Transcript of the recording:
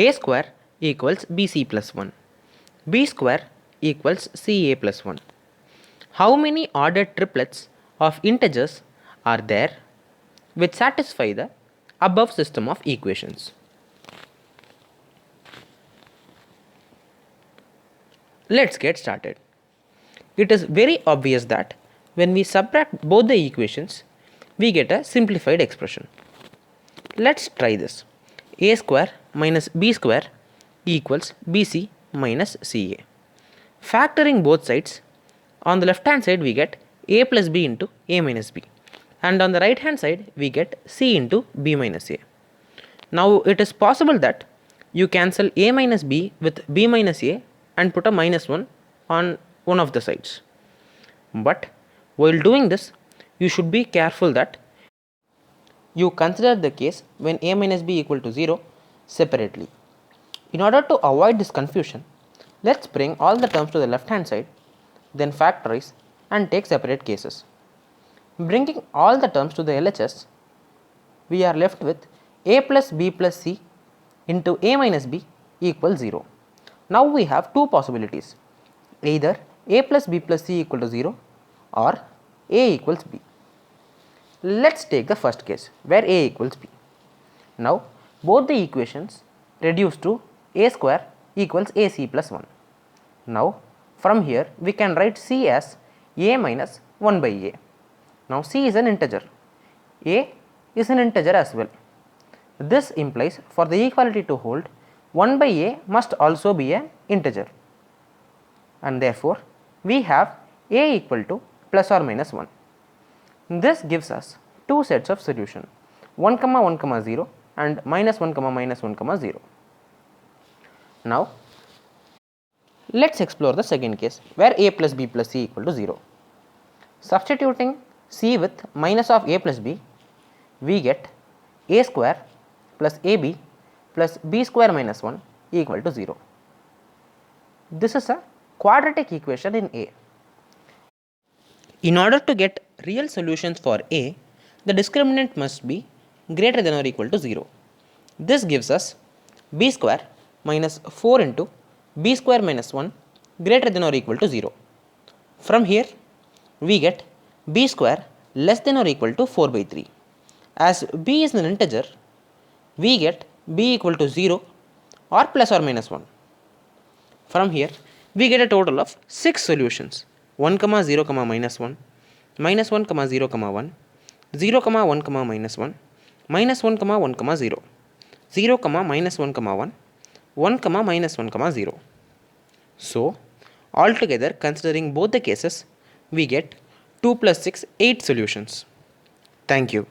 a square equals bc plus 1, b square equals ca plus 1. How many ordered triplets of integers are there which satisfy the above system of equations? Let's get started. It is very obvious that when we subtract both the equations, we get a simplified expression. Let's try this. A square minus b square equals bc minus ca. Factoring both sides, on the left hand side we get a plus b into a minus b, and on the right hand side we get c into b minus a. Now it is possible that you cancel a minus b with b minus a and put a minus 1 on one of the sides. But while doing this, you should be careful that you consider the case when a minus b equal to 0 separately. In order to avoid this confusion, let's bring all the terms to the left hand side, then factorize and take separate cases. Bringing all the terms to the LHS, we are left with a plus b plus c into a minus b equals 0. Now we have two possibilities, either a plus b plus c equal to 0 or a equals b. Let's take the first case where a equals b. Now both the equations reduce to a square equals ac plus 1. Now from here we can write c as a minus 1 by a. Now c is an integer, a is an integer as well. This implies for the equality to hold, 1 by a must also be an integer, and therefore we have a equal to plus or minus 1. This gives us two sets of solution, 1 comma 1 comma 0 and minus 1 comma minus 1 comma 0. Now let's explore the second case where a plus b plus c equal to 0. Substituting c with minus of a plus b, we get a square plus ab plus b square minus 1 equal to 0. This is a quadratic equation in A. In order to get real solutions for A, the discriminant must be greater than or equal to 0. This gives us b square minus 4 into b square minus 1 greater than or equal to 0. From here, we get b square less than or equal to 4 by 3. As b is an integer, we get b equal to 0 or plus or minus 1. From here, we get a total of 6 solutions, 1 comma 0 comma minus 1, minus 1 comma 0 comma 1, 0 comma 1 comma minus 1, minus 1 comma 1 comma 0, 0 comma minus 1 comma 1, 1 comma minus 1 comma 0. So altogether, considering both the cases, we get 2 plus 6 8 solutions. Thank you.